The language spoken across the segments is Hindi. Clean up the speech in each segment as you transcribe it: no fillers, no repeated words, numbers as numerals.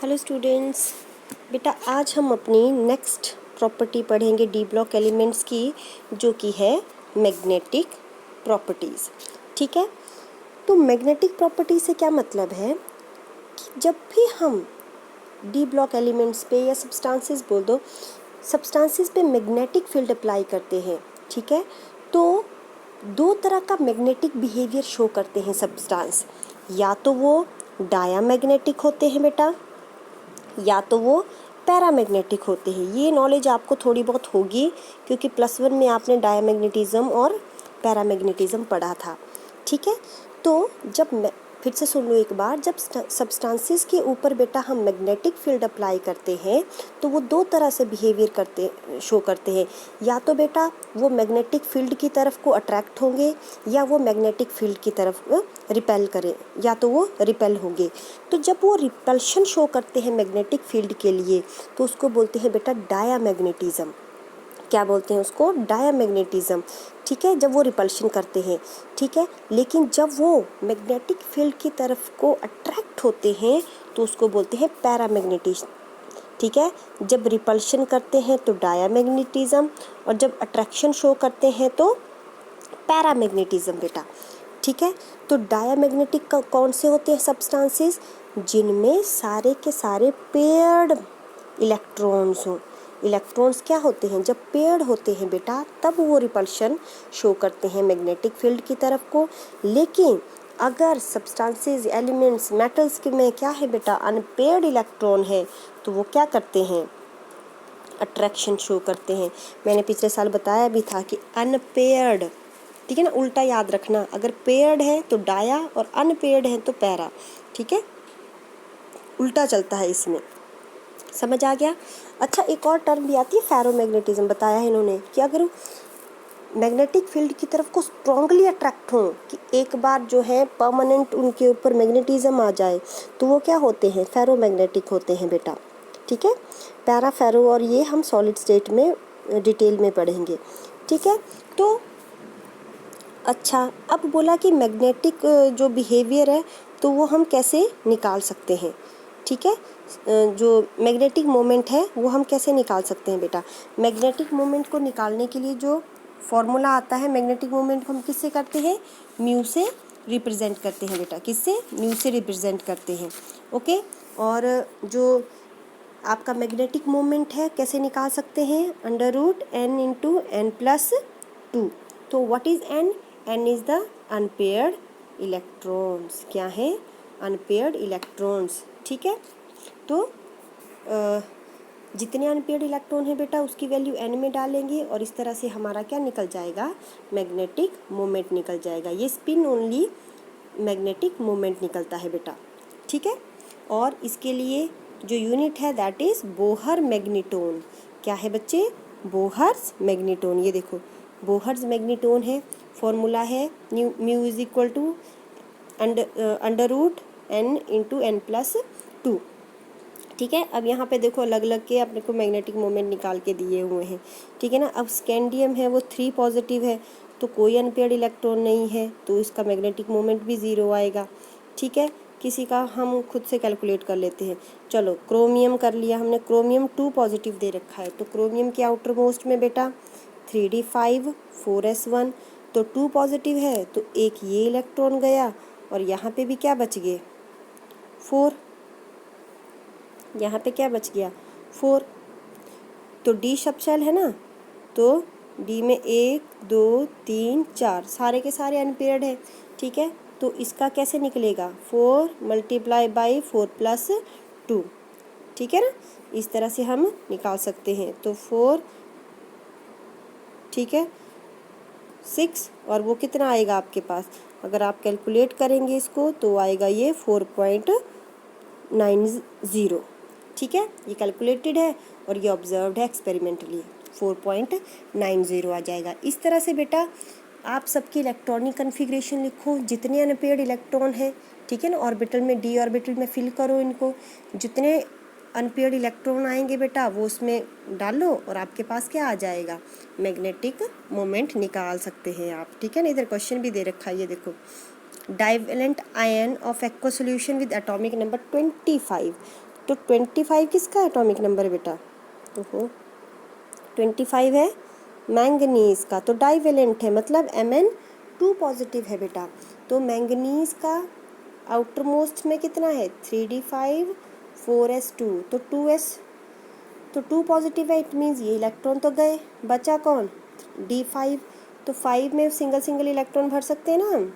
हेलो स्टूडेंट्स, बेटा आज हम अपनी नेक्स्ट प्रॉपर्टी पढ़ेंगे डी ब्लॉक एलिमेंट्स की, जो कि है मैग्नेटिक प्रॉपर्टीज़। ठीक है, तो मैग्नेटिक प्रॉपर्टी से क्या मतलब है कि जब भी हम डी ब्लॉक एलिमेंट्स पे या सब्सटेंसेस बोल दो, सब्सटेंसेस पे मैग्नेटिक फील्ड अप्लाई करते हैं, ठीक है, तो दो तरह का मैग्नेटिक बिहेवियर शो करते हैं सब्सटेंस। या तो वो डायामैग्नेटिक होते हैं बेटा, या तो वो पैरामैग्नेटिक होते हैं। ये नॉलेज आपको थोड़ी बहुत होगी क्योंकि +1 में आपने डायामैग्नेटिज्म और पैरामैग्नेटिज्म पढ़ा था। ठीक है, तो जब फिर से सुन लो एक बार, जब सब्सटेंसेस के ऊपर बेटा हम मैग्नेटिक फील्ड अप्लाई करते हैं तो वो दो तरह से बिहेवियर शो करते हैं। या तो बेटा वो मैग्नेटिक फील्ड की तरफ को अट्रैक्ट होंगे या वो मैग्नेटिक फील्ड की तरफ रिपेल करें, या तो वो रिपेल होंगे। तो जब वो रिपल्शन शो करते हैं मैग्नेटिक फील्ड के लिए तो उसको बोलते हैं बेटा डायामैग्नेटिज्म। क्या बोलते हैं उसको? डायामैग्नेटिज्म। ठीक है, जब वो रिपल्शन करते हैं। ठीक है, लेकिन जब वो मैग्नेटिक फील्ड की तरफ को अट्रैक्ट होते हैं तो उसको बोलते हैं पैरामैग्नेटिज्म। ठीक है, जब रिपल्शन करते हैं तो डायामैग्नेटिज्म, और जब अट्रैक्शन शो करते हैं तो पैरामैग्नेटिज्म बेटा। ठीक है, तो डायामैग्नेटिक कौन से होते हैं सब्सटेंसेस? जिनमें सारे के सारे पेयर्ड इलेक्ट्रॉन्स हों। इलेक्ट्रॉन्स क्या होते हैं? जब पेयर्ड होते हैं बेटा तब वो रिपल्शन शो करते हैं मैग्नेटिक फील्ड की तरफ को। लेकिन अगर सब्सटेंसेस, एलिमेंट्स, मेटल्स के में क्या है बेटा, अनपेयर्ड इलेक्ट्रॉन है, तो वो क्या करते हैं? अट्रैक्शन शो करते हैं। मैंने पिछले साल बताया भी था कि अनपेयर्ड, ठीक है ना, उल्टा याद रखना, अगर पेयर्ड है तो डाया और अनपेयर्ड है तो पैरा। ठीक है, उल्टा चलता है इसमें, समझ आ गया? अच्छा, एक और टर्म भी आती है फेरोमैग्नेटिज्म, बताया है इन्होंने कि अगर मैग्नेटिक फील्ड की तरफ को स्ट्रांगली अट्रैक्ट हों, कि एक बार जो है परमानेंट उनके ऊपर मैग्नेटिज्म आ जाए, तो वो क्या होते हैं? फेरोमैग्नेटिक होते हैं बेटा। ठीक है, पैरा, फेरो, और ये हम सॉलिड स्टेट में डिटेल में पढ़ेंगे। ठीक है, तो अच्छा, अब बोला कि मैग्नेटिक जो बिहेवियर है तो वो हम कैसे निकाल सकते हैं। ठीक है, जो मैग्नेटिक मोमेंट है वो हम कैसे निकाल सकते हैं बेटा? मैग्नेटिक मोमेंट को निकालने के लिए जो फॉर्मूला आता है, मैग्नेटिक मोमेंट को हम किससे करते हैं? म्यू से रिप्रेजेंट करते हैं बेटा। किससे? म्यू से रिप्रेजेंट करते हैं। ओके, और जो आपका मैग्नेटिक मोमेंट है कैसे निकाल सकते हैं? √n × n+2। तो what is n? n is the unpaired electrons. क्या है? Unpaired electrons. ठीक है, तो जितने अनपेयर्ड इलेक्ट्रॉन है बेटा उसकी वैल्यू n में डालेंगे और इस तरह से हमारा क्या निकल जाएगा? मैग्नेटिक मोमेंट निकल जाएगा। ये स्पिन ओनली मैग्नेटिक मोमेंट निकलता है बेटा। ठीक है, और इसके लिए जो यूनिट है दैट इज बोहर मैग्नेटोन। क्या है बच्चे? Bohr's magneton. ये देखो बोहर्स मैग्नेटोन है, फॉर्मूला है mu is equal to √n × n+2। ठीक है, अब यहाँ पे देखो अलग अलग के अपने को मैग्नेटिक मोमेंट निकाल के दिए हुए हैं। ठीक है ना, अब स्कैंडियम है वो 3 पॉजिटिव है तो कोई अनपेयर्ड इलेक्ट्रॉन नहीं है, तो इसका मैग्नेटिक मोमेंट भी 0 आएगा। ठीक है, किसी का हम खुद से कैलकुलेट कर लेते हैं। चलो, क्रोमियम कर लिया हमने, क्रोमियम 2 पॉजिटिव दे रखा है, तो क्रोमियम के आउटर मोस्ट में बेटा 3d5 4s1, तो 2 पॉजिटिव है तो एक ये इलेक्ट्रॉन गया और यहाँ पे भी क्या बच गए? 4। यहाँ पे क्या बच गया? 4। तो डी सबशेल है ना, तो डी में 1 2 3 4 सारे के सारे अनपेयर्ड है। ठीक है, तो इसका कैसे निकलेगा? 4 × 4+2। ठीक है ना, इस तरह से हम निकाल सकते हैं। तो 4, ठीक है, 6, और वो कितना आएगा आपके पास? अगर आप कैलकुलेट करेंगे इसको तो आएगा ये 4.90। ठीक है, ये कैलकुलेटेड है और ये ऑब्जर्व्ड है एक्सपेरिमेंटली, 4.90 आ जाएगा। इस तरह से बेटा आप सबकी इलेक्ट्रॉनिक कन्फिग्रेशन लिखो, जितने अनपेयर्ड इलेक्ट्रॉन है, ठीक है ना, ऑर्बिटल में, डी ऑर्बिटल में फिल करो इनको, जितने अनपेयर्ड इलेक्ट्रॉन आएंगे बेटा वो उसमें डालो और आपके पास क्या आ जाएगा? मैग्नेटिक मोमेंट निकाल सकते हैं आप। ठीक है ना, इधर क्वेश्चन भी दे रखा है, ये देखो, divalent ion of aqua solution with atomic number 25। तो 25 किसका एटॉमिक नंबर है बेटा? ओहो 25 है मैंगनीज का, तो डाइवेलेंट है, मतलब Mn2 पॉजिटिव है बेटा। तो मैंगनीज का आउटर मोस्ट में कितना है 3d5 4s2, तो 2s, तो 2 पॉजिटिव है, इट मीन्स ये इलेक्ट्रॉन तो गए, बचा कौन d5, तो 5 में सिंगल सिंगल इलेक्ट्रॉन भर सकते हैं ना हम,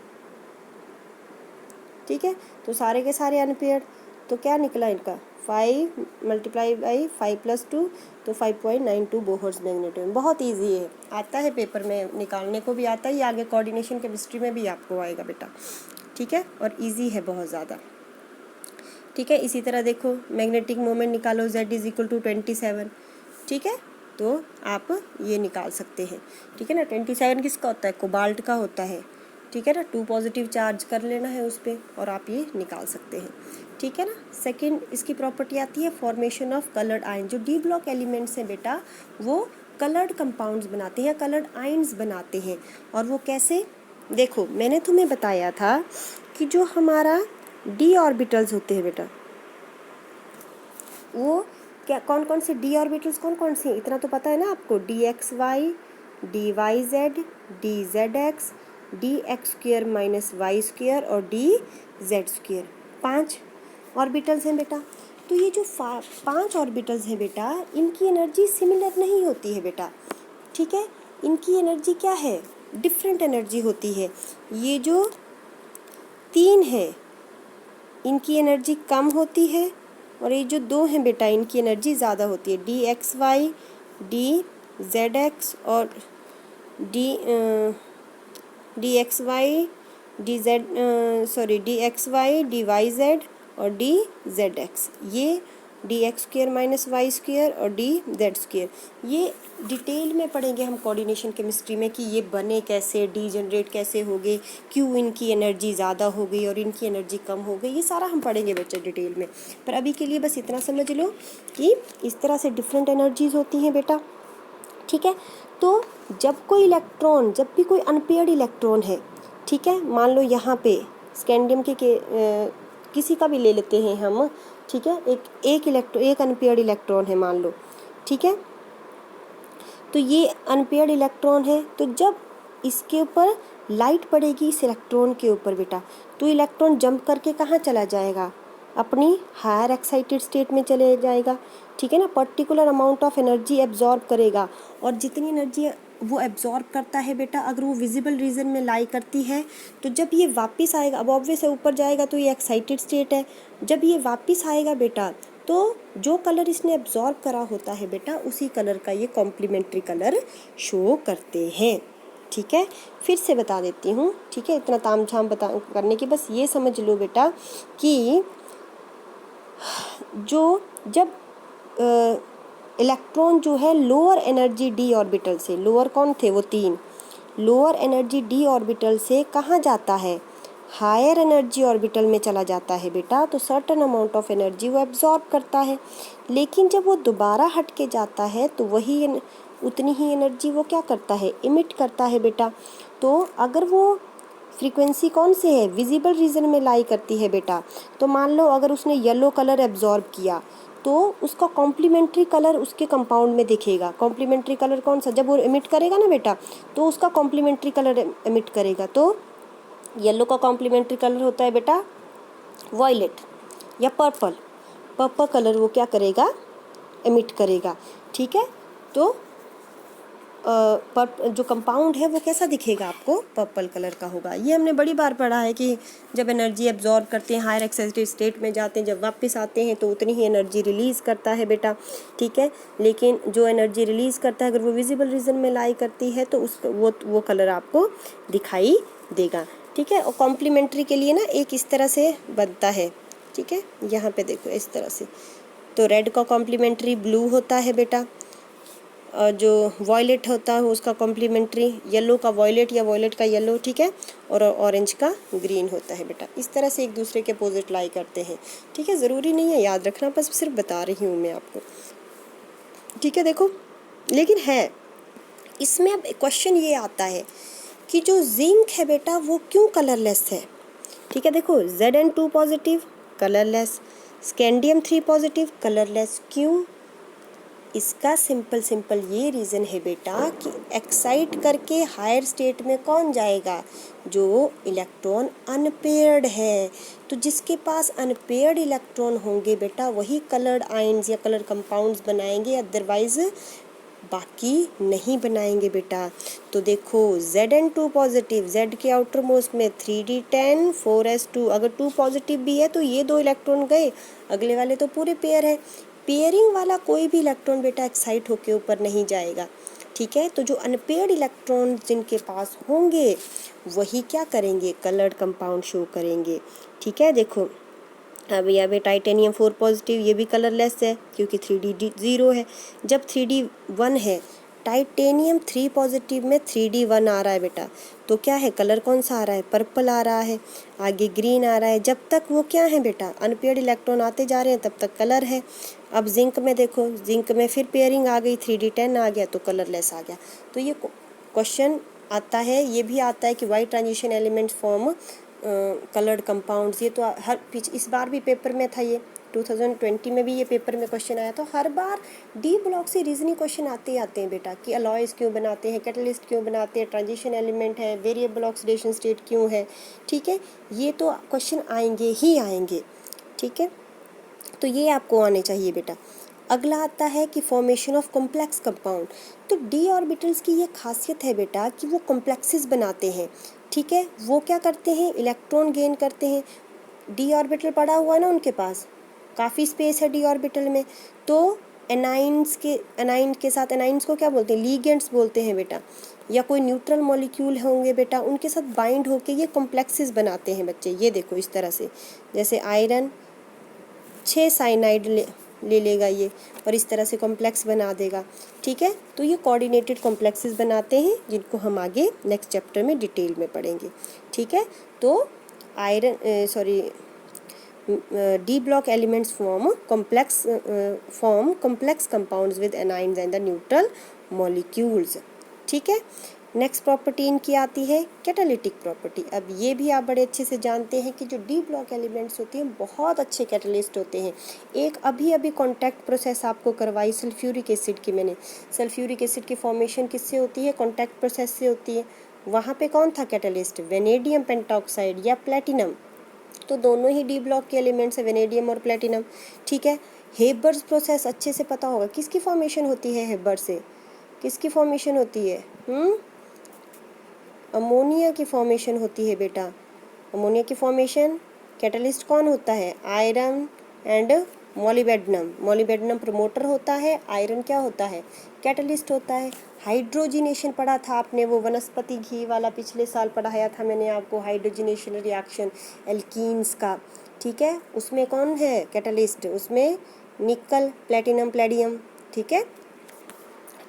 ठीक है। तो सारे के सारे अनपेयर्ड, तो क्या निकला इनका 5 मल्टीप्लाई बाई 5 + 2, तो 5.92 बोहर्स मैग्नेट्रॉन। बहुत इजी है, आता है पेपर में निकालने को भी आता है, ये आगे कोऑर्डिनेशन केमिस्ट्री में भी आपको आएगा बेटा, ठीक है, और इजी है बहुत ज़्यादा, ठीक है। इसी तरह देखो मैग्नेटिक मोमेंट निकालो, Z = 27, ठीक है, तो आप ये निकाल सकते हैं, ठीक है ना। 27 किसका होता है? कोबाल्ट का होता है, ठीक है ना। 2 पॉजिटिव चार्ज कर लेना है उस पर और आप ये निकाल सकते हैं, ठीक है ना। सेकंड इसकी प्रॉपर्टी आती है फॉर्मेशन ऑफ कलर्ड आयन। जो डी ब्लॉक एलिमेंट्स हैं बेटा वो कलर्ड कंपाउंड्स बनाते हैं, कलर्ड आयन्स बनाते हैं। और वो कैसे? देखो मैंने तुम्हें बताया था कि जो हमारा डी ऑर्बिटल्स होते हैं बेटा, वो क्या कौन कौन से डी ऑर्बिटल्स कौन कौन से हैं? इतना तो पता है ना आपको, dxy, dyz, dzx, dx² - y² और dz², 5 ऑर्बिटल्स हैं बेटा। तो ये जो 5 ऑर्बिटल्स हैं बेटा, इनकी एनर्जी सिमिलर नहीं होती है बेटा, ठीक है। इनकी एनर्जी क्या है? डिफरेंट एनर्जी होती है। ये जो 3 है इनकी एनर्जी कम होती है, और ये जो 2 हैं बेटा इनकी एनर्जी ज़्यादा होती है, dxy, dzx और dxy, dyz और dzx, ये dx² - y² और dz², ये डिटेल में पढ़ेंगे हम कोऑर्डिनेशन केमिस्ट्री में कि ये बने कैसे, डी जनरेट कैसे हो गए, क्यों इनकी एनर्जी ज़्यादा हो गई और इनकी एनर्जी कम हो गई, ये सारा हम पढ़ेंगे बच्चे डिटेल में। पर अभी के लिए बस इतना समझ लो कि इस तरह से डिफरेंट एनर्जीज होती हैं बेटा, ठीक है। तो जब कोई इलेक्ट्रॉन, जब भी कोई अनपेयर्ड इलेक्ट्रॉन है, ठीक है, मान लो यहाँ पे स्कैंडियम के किसी का भी ले लेते हैं हम, ठीक है, एक अनपेयर्ड इलेक्ट्रॉन है मान लो, ठीक है। तो ये अनपेयर्ड इलेक्ट्रॉन है, तो जब इसके ऊपर लाइट पड़ेगी इस इलेक्ट्रॉन के ऊपर बेटा, तो इलेक्ट्रॉन जंप करके कहाँ चला जाएगा? अपनी हायर एक्साइटेड स्टेट में चले जाएगा, ठीक है ना। Particular amount of energy absorb करेगा, और जितनी एनर्जी वो एब्जॉर्ब करता है बेटा, अगर वो विजिबल रीजन में लाई करती है, तो जब ये वापस आएगा, अब ऑब्वियस है ऊपर जाएगा तो ये एक्साइटेड स्टेट है, जब ये वापस आएगा बेटा, तो जो कलर इसने एब्जॉर्ब करा होता है बेटा, उसी कलर का ये कॉम्प्लीमेंट्री कलर शो करते हैं, ठीक है। फिर से बता देती हूँ, ठीक है, इतना ताम झाम करने की बस ये समझ लो बेटा कि जब इलेक्ट्रॉन जो है लोअर एनर्जी डी ऑर्बिटल से, लोअर कौन थे? वो 3 लोअर एनर्जी डी ऑर्बिटल से कहाँ जाता है? हायर एनर्जी ऑर्बिटल में चला जाता है बेटा, तो सर्टेन अमाउंट ऑफ एनर्जी वो एब्जॉर्ब करता है। लेकिन जब वो दोबारा हट के जाता है तो वही उतनी ही एनर्जी वो क्या करता है? इमिट करता है बेटा। तो अगर वो फ्रीक्वेंसी कौन से है? विजिबल रीजन में लाई करती है बेटा। तो मान लो अगर उसने येलो कलर एब्जॉर्ब किया, तो उसका कॉम्प्लीमेंट्री कलर उसके कंपाउंड में दिखेगा। कॉम्प्लीमेंट्री कलर कौन सा? जब वो इमिट करेगा ना बेटा, तो उसका कॉम्प्लीमेंट्री कलर इमिट करेगा। तो येलो का कॉम्प्लीमेंट्री कलर होता है बेटा वॉयलेट या पर्पल। पर्पल कलर वो क्या करेगा? इमिट करेगा, ठीक है। तो जो कंपाउंड है वो कैसा दिखेगा आपको? पर्पल कलर का होगा। ये हमने बड़ी बार पढ़ा है कि जब एनर्जी एब्जॉर्ब करते हैं, हायर एक्साइटेड स्टेट में जाते हैं, जब वापस आते हैं तो उतनी ही एनर्जी रिलीज़ करता है बेटा, ठीक है। लेकिन जो एनर्जी रिलीज़ करता है अगर वो विजिबल रीजन में लाई करती है तो वो कलर आपको दिखाई देगा, ठीक है। और कॉम्प्लीमेंट्री के लिए ना एक इस तरह से बनता है, ठीक है, यहाँ पे देखो इस तरह से। तो रेड का कॉम्प्लीमेंट्री ब्लू होता है बेटा, और जो वॉयलेट होता है उसका कॉम्प्लीमेंट्री येलो का वॉयलेट या वॉयलेट का येलो, ठीक है, और ऑरेंज का ग्रीन होता है बेटा। इस तरह से एक दूसरे के अपोजिट लाई करते हैं, ठीक है। ज़रूरी नहीं है याद रखना, बस सिर्फ बता रही हूँ मैं आपको, ठीक है। देखो लेकिन है इसमें अब क्वेश्चन ये आता है कि जो जिंक है बेटा वो क्यों कलरलेस है, ठीक है। देखो Zn2 positive colourless, scandium 3 positive colourless क्यों? इसका सिंपल ये रीज़न है बेटा कि एक्साइट करके हायर स्टेट में कौन जाएगा? जो इलेक्ट्रॉन अनपेयर्ड है। तो जिसके पास अनपेयर्ड इलेक्ट्रॉन होंगे बेटा वही कलर्ड आयन्स या कलर कंपाउंड्स बनाएंगे, अदरवाइज बाकी नहीं बनाएंगे बेटा। तो देखो Zn2 पॉजिटिव, Z के आउटर मोस्ट में 3d10 4s2, अगर 2 पॉजिटिव भी है तो ये 2 इलेक्ट्रॉन गए, अगले वाले तो पूरे पेयर है। पेयरिंग वाला कोई भी इलेक्ट्रॉन बेटा एक्साइट होके ऊपर नहीं जाएगा, ठीक है। तो जो अनपेयर्ड इलेक्ट्रॉन जिनके पास होंगे वही क्या करेंगे? कलर्ड कंपाउंड शो करेंगे, ठीक है। देखो अब यहाँ पे टाइटेनियम 4 पॉजिटिव, ये भी कलरलेस है क्योंकि 3d 0 है। जब 3d 1 है, टाइटेनियम 3 पॉजिटिव में 3d 1 आ रहा है बेटा, तो क्या है? कलर कौन सा आ रहा है? पर्पल आ रहा है, आगे ग्रीन आ रहा है। जब तक वो क्या है बेटा? अनपेयर्ड इलेक्ट्रॉन आते जा रहे हैं तब तक कलर है। अब जिंक में देखो, जिंक में फिर पेयरिंग आ गई, 3d10 आ गया तो कलरलेस आ गया। तो ये क्वेश्चन आता है, ये भी आता है कि why transition elements form coloured compounds. ये तो हर इस बार भी पेपर में था, ये 2020 में भी ये पेपर में क्वेश्चन आया। तो हर बार डी ब्लॉक से रीजनिंग क्वेश्चन आते ही आते हैं बेटा कि अलॉयज क्यों बनाते हैं, कैटलिस्ट क्यों बनाते हैं, ट्रांजिशन एलिमेंट है, वेरिएबल ऑक्सीडेशन स्टेट क्यों है, ठीक है। ये तो क्वेश्चन आएंगे ही आएंगे, ठीक है। तो ये आपको आने चाहिए बेटा। अगला आता है कि फॉर्मेशन ऑफ कॉम्प्लेक्स कंपाउंड। तो डी ऑर्बिटल्स की ये खासियत है बेटा कि वो कॉम्प्लेक्सेस बनाते हैं, ठीक है। वो क्या करते हैं? इलेक्ट्रॉन गेन करते हैं। डी ऑर्बिटल पड़ा हुआ ना उनके पास, काफ़ी स्पेस है डी ऑर्बिटल में, तो एनाइन के साथ, एनाइंस को क्या बोलते हैं? लीगेंड्स बोलते हैं बेटा, या कोई न्यूट्रल मॉलिक्यूल होंगे बेटा, उनके साथ बाइंड होके ये कॉम्प्लेक्सेस बनाते हैं बच्चे। ये देखो इस तरह से, जैसे आयरन 6 साइनाइड ले लेगा ये और इस तरह से कॉम्प्लेक्स बना देगा, ठीक है। तो ये कोऑर्डिनेटेड कॉम्प्लेक्सेस बनाते हैं जिनको हम आगे नेक्स्ट चैप्टर में डिटेल में पढ़ेंगे, ठीक है। तो D block elements form complex compounds with anions and the neutral molecules, ठीक है। नेक्स्ट प्रॉपर्टी इनकी आती है कैटालिटिक प्रॉपर्टी। अब ये भी आप बड़े अच्छे से जानते हैं कि जो डी ब्लॉक एलिमेंट्स होते हैं बहुत अच्छे कैटलिस्ट होते हैं। एक अभी कॉन्टैक्ट प्रोसेस आपको करवाई सल्फ्यूरिक एसिड की मैंने। सल्फ्यूरिक एसिड की फॉर्मेशन किससे होती है? कॉन्टैक्ट प्रोसेस से होती है। वहाँ पे कौन था कैटलिस्ट? वेनेडियम पेंटॉक्साइड या प्लेटिनम। तो दोनों ही डी ब्लॉक के एलिमेंट्स है, वेनेडियम और प्लेटिनम, ठीक है। हेबर्स प्रोसेस अच्छे से पता होगा, किसकी फॉर्मेशन होती है हेबर से? किसकी फॉर्मेशन होती है? अमोनिया की फॉर्मेशन होती है बेटा। अमोनिया की फॉर्मेशन, कैटलिस्ट कौन होता है? Iron and molybdenum. Molybdenum promoter होता है, आयरन क्या होता है? कैटलिस्ट होता है। हाइड्रोजिनेशन पढ़ा था आपने, वो वनस्पति घी वाला पिछले साल पढ़ाया था मैंने आपको, हाइड्रोजिनेशन रिएक्शन एल्कीन्स का, ठीक है। उसमें कौन है कैटलिस्ट? उसमें निकल, प्लेटिनम, प्लेडियम, ठीक है।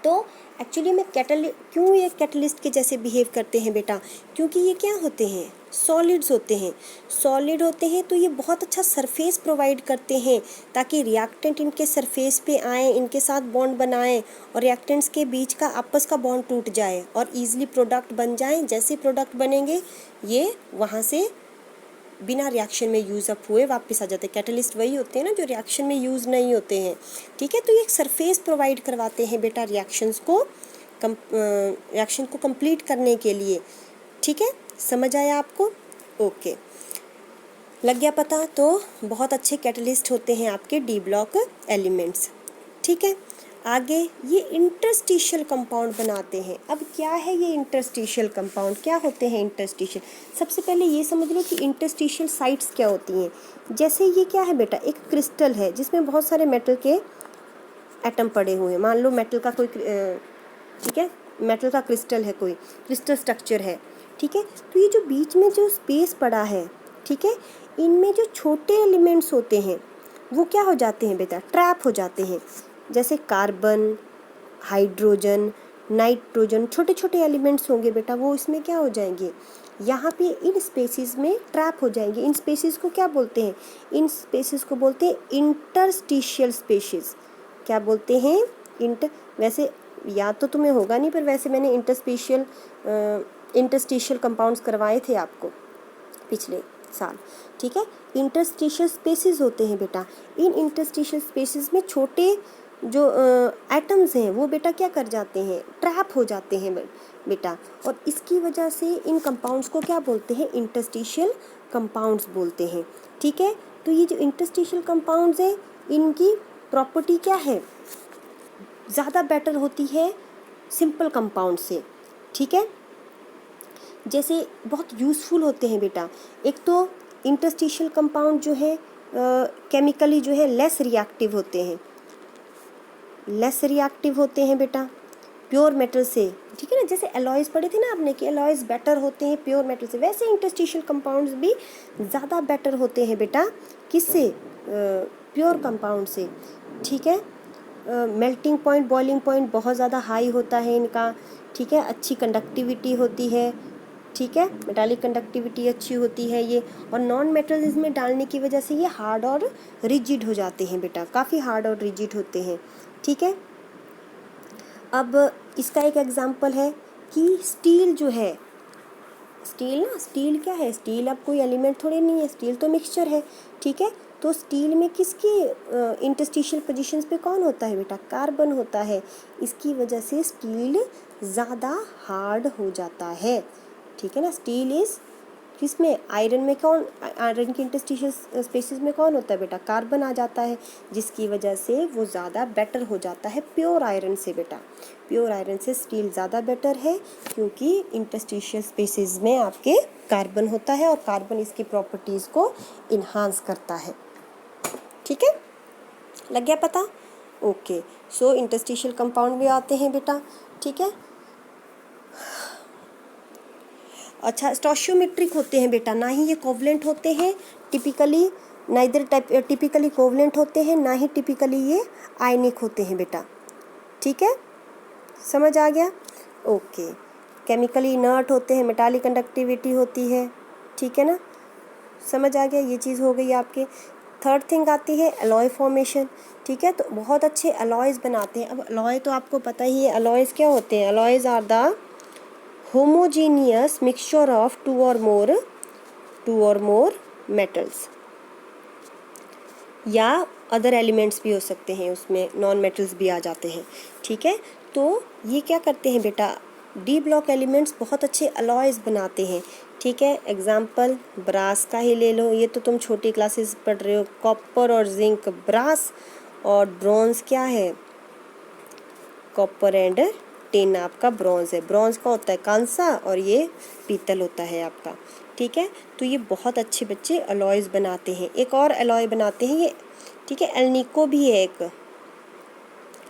तो एक्चुअली में क्यों ये कैटलिस्ट के जैसे बिहेव करते हैं बेटा? क्योंकि ये क्या होते हैं? सॉलिड्स होते हैं। सॉलिड होते हैं तो ये बहुत अच्छा सरफेस प्रोवाइड करते हैं ताकि रिएक्टेंट इनके सरफेस पे आए, इनके साथ बॉन्ड बनाएं और रिएक्टेंट्स के बीच का आपस का बॉन्ड टूट जाए और ईजिली प्रोडक्ट बन जाएं। जैसे प्रोडक्ट बनेंगे ये वहाँ से बिना रिएक्शन में यूज़ अप हुए वापस आ जाते हैं। कैटलिस्ट वही होते हैं ना जो रिएक्शन में यूज़ नहीं होते हैं, ठीक है। तो ये एक सरफेस प्रोवाइड करवाते हैं बेटा रिएक्शन को कंप्लीट करने के लिए, ठीक है। समझ आया आपको? ओके, लग गया पता? तो बहुत अच्छे कैटलिस्ट होते हैं आपके डी ब्लॉक एलिमेंट्स, ठीक है। आगे ये इंटरस्टिशियल कंपाउंड बनाते हैं। अब क्या है ये इंटरस्टिशियल कंपाउंड? क्या होते हैं इंटरस्टिशियल? सबसे पहले ये समझ लो कि इंटरस्टिशियल साइट्स क्या होती हैं। जैसे ये क्या है बेटा? एक क्रिस्टल है जिसमें बहुत सारे मेटल के एटम पड़े हुए हैं। मान लो मेटल का कोई, ठीक है, मेटल का क्रिस्टल है, कोई क्रिस्टल स्ट्रक्चर है, ठीक है। तो ये जो बीच में जो स्पेस पड़ा है, ठीक है, इनमें जो छोटे एलिमेंट्स होते हैं वो क्या हो जाते हैं बेटा? ट्रैप हो जाते हैं। जैसे कार्बन, हाइड्रोजन, नाइट्रोजन, छोटे छोटे एलिमेंट्स होंगे बेटा, वो इसमें क्या हो जाएंगे? यहाँ पे इन स्पेसिस में ट्रैप हो जाएंगे। इन स्पेसिस को क्या बोलते हैं? इन स्पेसिस को बोलते हैं इंटरस्टिशियल स्पेसिस। क्या बोलते हैं? वैसे याद तो तुम्हें होगा नहीं, पर वैसे मैंने इंटरस्टिशियल कंपाउंड्स करवाए थे आपको पिछले, साल, ठीक है। इंटरस्टिशियल स्पेसेस होते हैं बेटा, इन इंटरस्टिशियल स्पेसेस में छोटे जो एटम्स हैं वो बेटा क्या कर जाते हैं, ट्रैप हो जाते हैं बेटा, और इसकी वजह से इन कंपाउंड्स को क्या बोलते हैं, इंटरस्टिशियल कंपाउंड्स बोलते हैं, ठीक है। तो ये जो इंटरस्टिशियल कंपाउंड्स हैं इनकी प्रॉपर्टी क्या है, ज़्यादा बेटर होती है सिंपल कंपाउंड से, ठीक है। जैसे बहुत यूज़फुल होते हैं बेटा, एक तो इंटरस्टिशियल कंपाउंड जो है केमिकली जो है लेस रिएक्टिव होते हैं बेटा प्योर मेटल से, ठीक है ना। जैसे एलॉयज़ पढ़े थे ना आपने कि एलॉयज़ बेटर होते हैं प्योर मेटल से, वैसे इंटरस्टिशियल कंपाउंड्स भी ज़्यादा बेटर होते हैं बेटा किससे, प्योर कंपाउंड से, ठीक है। मेल्टिंग पॉइंट, बॉइलिंग पॉइंट बहुत ज़्यादा हाई होता है इनका, ठीक है। अच्छी कंडक्टिविटी होती है, ठीक है, मेटालिक कंडक्टिविटी अच्छी होती है ये, और नॉन मेटल इसमें डालने की वजह से ये हार्ड और रिजिड हो जाते हैं बेटा, काफ़ी हार्ड और रिजिड होते हैं, ठीक है। अब इसका एक एग्जांपल है कि स्टील जो है, स्टील क्या है, स्टील अब कोई एलिमेंट थोड़े नहीं है, स्टील तो मिक्सचर है, ठीक है। तो स्टील में किसकी इंटरस्टिशियल पोजीशंस पे कौन होता है बेटा, कार्बन होता है, इसकी वजह से स्टील ज़्यादा हार्ड हो जाता है, ठीक है ना। स्टील इज़ किसमें, आयरन में कौन, आयरन की इंटरस्टिशियल स्पेसिस में कौन होता है बेटा, कार्बन आ जाता है, जिसकी वजह से वो ज़्यादा बेटर हो जाता है प्योर आयरन से बेटा, प्योर आयरन से स्टील ज़्यादा बेटर है क्योंकि इंटरस्टिशियल स्पेसिस में आपके कार्बन होता है और कार्बन इसकी प्रॉपर्टीज़ को इन्हांस करता है, ठीक है, लग गया पता। ओके, सो इंटरस्टिशियल कंपाउंड भी आते हैं बेटा, ठीक है। अच्छा, स्टोशियोमेट्रिक होते हैं बेटा, ना ही ये कोवलेंट होते हैं टिपिकली, नाइदर टिपिकली कोवलेंट होते हैं, ना ही टिपिकली ये आयनिक होते हैं बेटा, ठीक है, समझ आ गया। ओके, केमिकली इनर्ट होते हैं, मेटालिक कंडक्टिविटी होती है, ठीक है ना, समझ आ गया, ये चीज़ हो गई आपके। थर्ड थिंग आती है अलॉय फॉर्मेशन, ठीक है। तो बहुत अच्छे अलॉयज़ बनाते हैं। अब अलॉय तो आपको पता ही है, अलॉयज़ क्या होते हैं, alloys are the homogeneous mixture of two or more metals, या अदर एलिमेंट्स भी हो सकते हैं, उसमें नॉन मेटल्स भी आ जाते हैं, ठीक है। तो ये क्या करते हैं बेटा, डी ब्लॉक एलिमेंट्स बहुत अच्छे अलॉयज़ बनाते हैं, ठीक है। एग्जाम्पल ब्रास का ही ले लो, ये तो तुम छोटी क्लासेस पढ़ रहे हो, कॉपर और जिंक ब्रास, और ब्रॉन्ज क्या है, कॉपर एंड टिन आपका ब्रॉन्ज है, ब्रॉन्ज का होता है कांसा और ये पीतल होता है आपका, ठीक है। तो ये बहुत अच्छे बच्चे अलॉयज़ बनाते हैं। एक और अलॉय बनाते हैं ये, ठीक है, एल्निको भी है, एक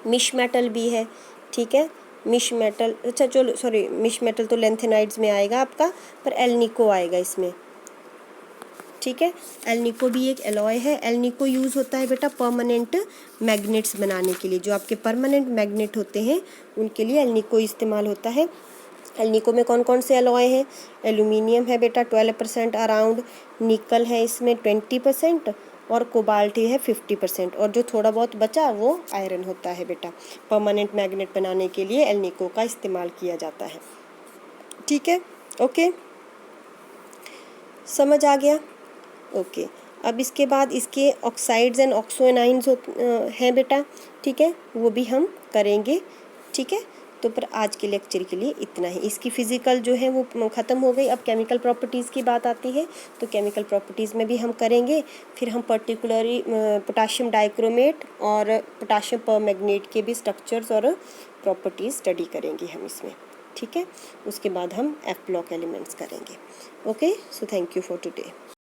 मिश मेटल भी है, ठीक है, मिश मेटल, अच्छा चलो सॉरी, मिश मेटल तो लेंथेनाइड्स में आएगा आपका, पर एल्निको आएगा इसमें, ठीक है। एल्निको भी एक एलॉय है। एल्निको यूज़ होता है बेटा परमानेंट मैग्नेट्स बनाने के लिए, जो आपके परमानेंट मैग्नेट होते हैं उनके लिए एल्निको इस्तेमाल होता है। एल्निको में कौन कौन से एलॉय हैं, एल्यूमिनियम है बेटा 12% अराउंड, निकल है इसमें 20% और कोबाल्ट है 50%, और जो थोड़ा बहुत बचा वो आयरन होता है बेटा। परमानेंट मैग्नेट बनाने के लिए एल्निको का इस्तेमाल किया जाता है, ठीक है। ओके, समझ आ गया। ओके, अब इसके बाद इसके ऑक्साइड्स एंड ऑक्सोनाइन्स हैं बेटा, ठीक है, वो भी हम करेंगे, ठीक है। तो पर आज के लेक्चर के लिए इतना ही। इसकी फिज़िकल जो है वो ख़त्म हो गई। अब केमिकल प्रॉपर्टीज़ की बात आती है, तो केमिकल प्रॉपर्टीज़ में भी हम करेंगे। फिर हम पर्टिकुलरली पोटाशियम डाइक्रोमेट और पोटाशियम परमैंगनेट के भी स्ट्रक्चर्स और प्रॉपर्टीज़ स्टडी करेंगे हम इसमें, ठीक है। उसके बाद हम एफ ब्लॉक एलिमेंट्स करेंगे। Okay, so thank you for today.